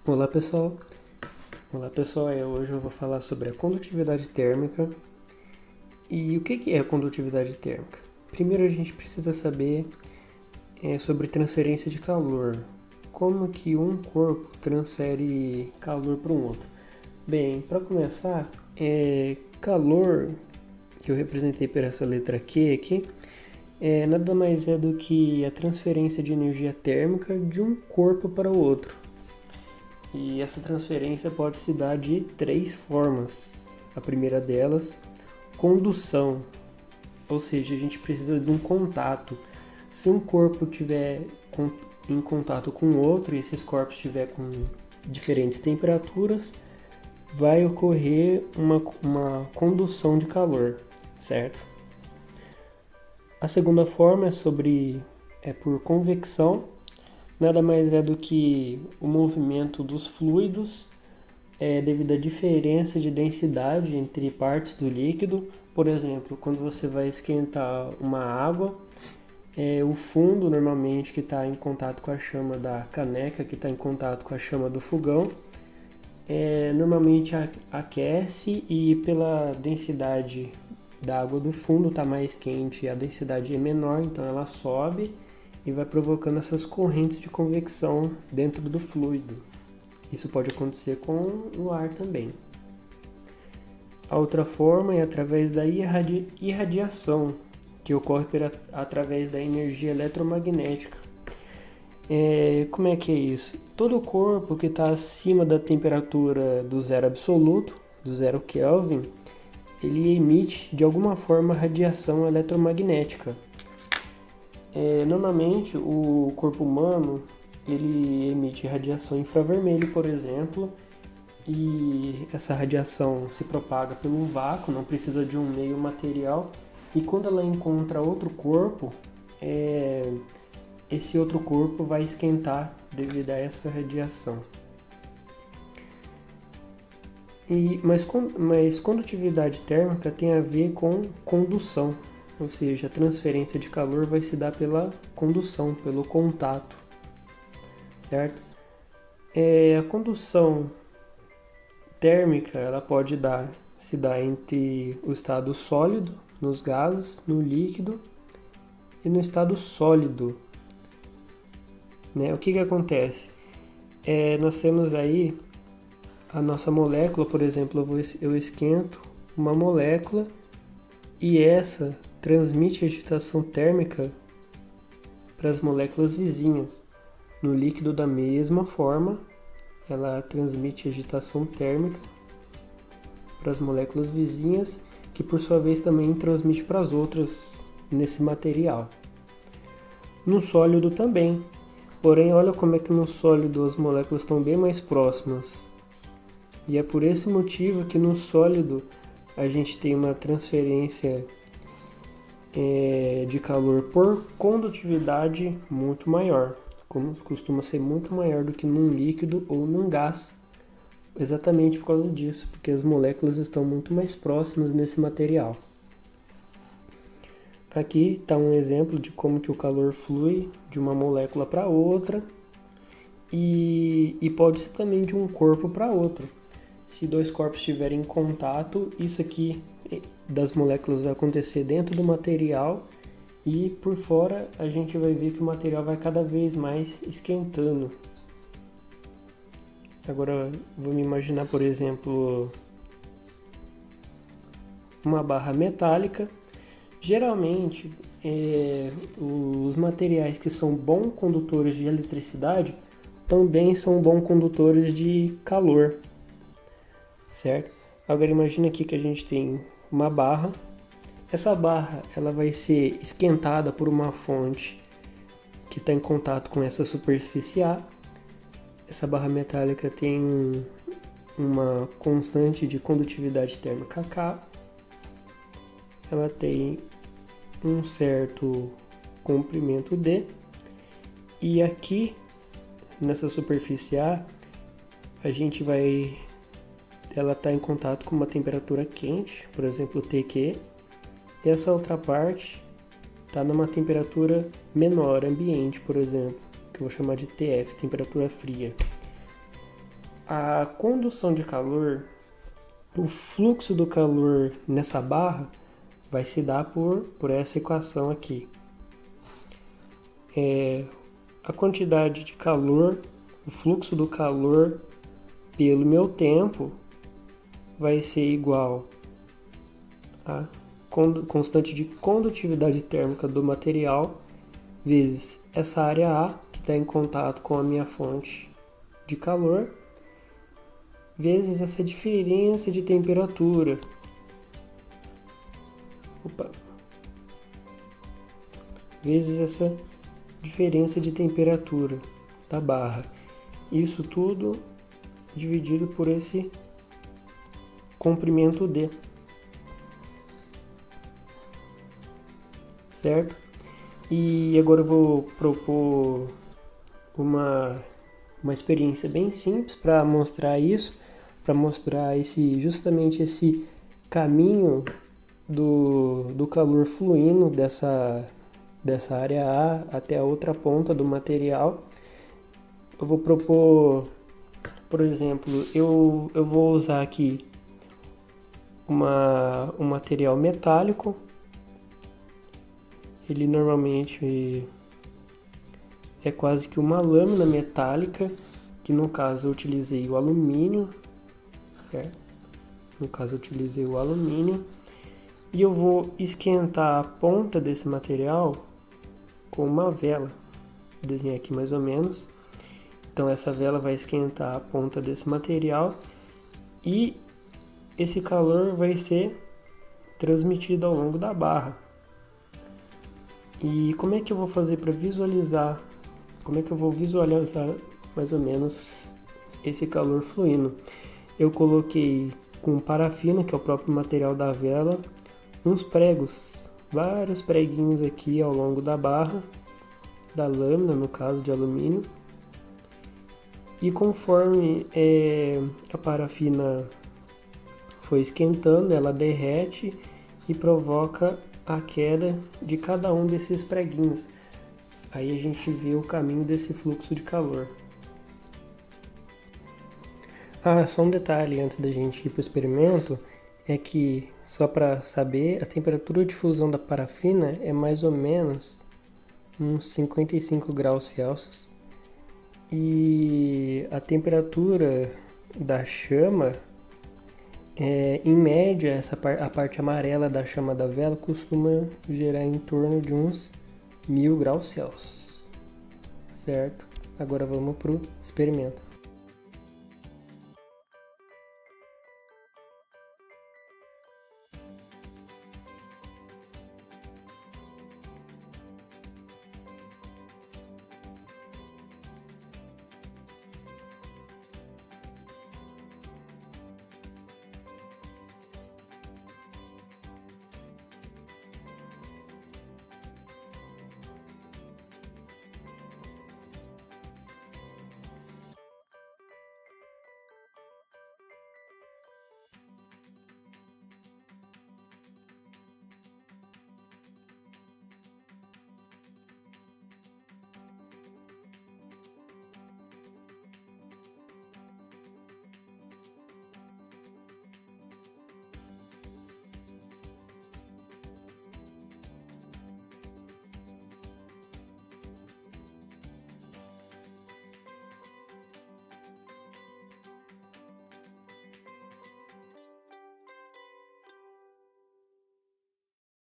Olá pessoal, hoje eu vou falar sobre a condutividade térmica. E o que é a condutividade térmica? Primeiro a gente precisa saber sobre transferência de calor. Como que um corpo transfere calor para um outro? Bem, para começar, calor, que eu representei por essa letra Q aqui, nada mais é do que a transferência de energia térmica de um corpo para o outro. E essa transferência pode se dar de três formas. A primeira delas, condução, ou seja, a gente precisa de um contato. Se um corpo estiver em contato com o outro e esses corpos estiverem com diferentes temperaturas, vai ocorrer uma condução de calor, certo? A segunda forma é por convecção. Nada mais é do que o movimento dos fluidos devido à diferença de densidade entre partes do líquido. Por exemplo, quando você vai esquentar uma água, o fundo normalmente que está em contato com a chama da caneca, que está em contato com a chama do fogão, normalmente aquece e pela densidade da água do fundo está mais quente, a densidade é menor, então ela sobe e vai provocando essas correntes de convecção dentro do fluido. Isso pode acontecer com o ar também. A outra forma é através da irradiação, que ocorre através da energia eletromagnética. Como é que é isso? Todo corpo que está acima da temperatura do zero absoluto, do 0 Kelvin, ele emite de alguma forma radiação eletromagnética. Normalmente o corpo humano ele emite radiação infravermelho, por exemplo, e essa radiação se propaga pelo vácuo, não precisa de um meio material, e quando ela encontra outro corpo, esse outro corpo vai esquentar devido a essa radiação. Mas condutividade térmica tem a ver com condução. Ou seja, a transferência de calor vai se dar pela condução, pelo contato, certo? A condução térmica ela pode se dar entre o estado sólido, nos gases, no líquido e no estado sólido. Né? O que acontece? Nós temos aí a nossa molécula, por exemplo, eu esquento uma molécula e essa transmite agitação térmica para as moléculas vizinhas. No líquido, da mesma forma, ela transmite agitação térmica para as moléculas vizinhas, que por sua vez também transmite para as outras nesse material. No sólido também, porém olha como é que no sólido as moléculas estão bem mais próximas. E é por esse motivo que no sólido a gente tem uma transferência de calor por condutividade muito maior, como costuma ser muito maior do que num líquido ou num gás, exatamente por causa disso, porque as moléculas estão muito mais próximas nesse material. Aqui está um exemplo de como que o calor flui de uma molécula para outra e pode ser também de um corpo para outro. Se dois corpos estiverem em contato, isso aqui das moléculas vai acontecer dentro do material e por fora a gente vai ver que o material vai cada vez mais esquentando. Agora vamos imaginar, por exemplo, uma barra metálica. Geralmente os materiais que são bons condutores de eletricidade também são bons condutores de calor, certo? Agora imagina aqui que a gente tem uma barra. Essa barra ela vai ser esquentada por uma fonte que está em contato com essa superfície A. Essa barra metálica tem uma constante de condutividade térmica K. Ela tem um certo comprimento D. E aqui, nessa superfície A, ela está em contato com uma temperatura quente, por exemplo, TQ. E essa outra parte está numa temperatura menor, ambiente, por exemplo, que eu vou chamar de TF, temperatura fria. A condução de calor, o fluxo do calor nessa barra vai se dar por essa equação aqui. A quantidade de calor, o fluxo do calor pelo meu tempo vai ser igual a constante de condutividade térmica do material vezes essa área A, que está em contato com a minha fonte de calor, vezes essa diferença de temperatura. Vezes essa diferença de temperatura da barra. Isso tudo dividido por esse comprimento D. Certo? E agora eu vou propor uma experiência bem simples para mostrar isso, para mostrar justamente esse caminho do calor fluindo dessa área A até a outra ponta do material. Eu vou propor, por exemplo, eu vou usar aqui um material metálico. Ele normalmente é quase que uma lâmina metálica, que no caso eu utilizei o alumínio, certo? No caso eu utilizei o alumínio. E eu vou esquentar a ponta desse material com uma vela. Vou desenhar aqui mais ou menos. Então essa vela vai esquentar a ponta desse material e esse calor vai ser transmitido ao longo da barra. E como é que eu vou fazer para visualizar? Como é que eu vou visualizar mais ou menos esse calor fluindo? Eu coloquei com parafina, que é o próprio material da vela, uns pregos, vários preguinhos aqui ao longo da barra, da lâmina, no caso de alumínio. E conforme a parafina foi esquentando, ela derrete e provoca a queda de cada um desses preguinhos. Aí a gente vê o caminho desse fluxo de calor. Só um detalhe antes da gente ir para o experimento, é que, só para saber, a temperatura de fusão da parafina é mais ou menos uns 55 graus Celsius. E a temperatura da chama, em média, a parte amarela da chama da vela costuma gerar em torno de uns 1000 graus Celsius. Certo? Agora vamos para o experimento.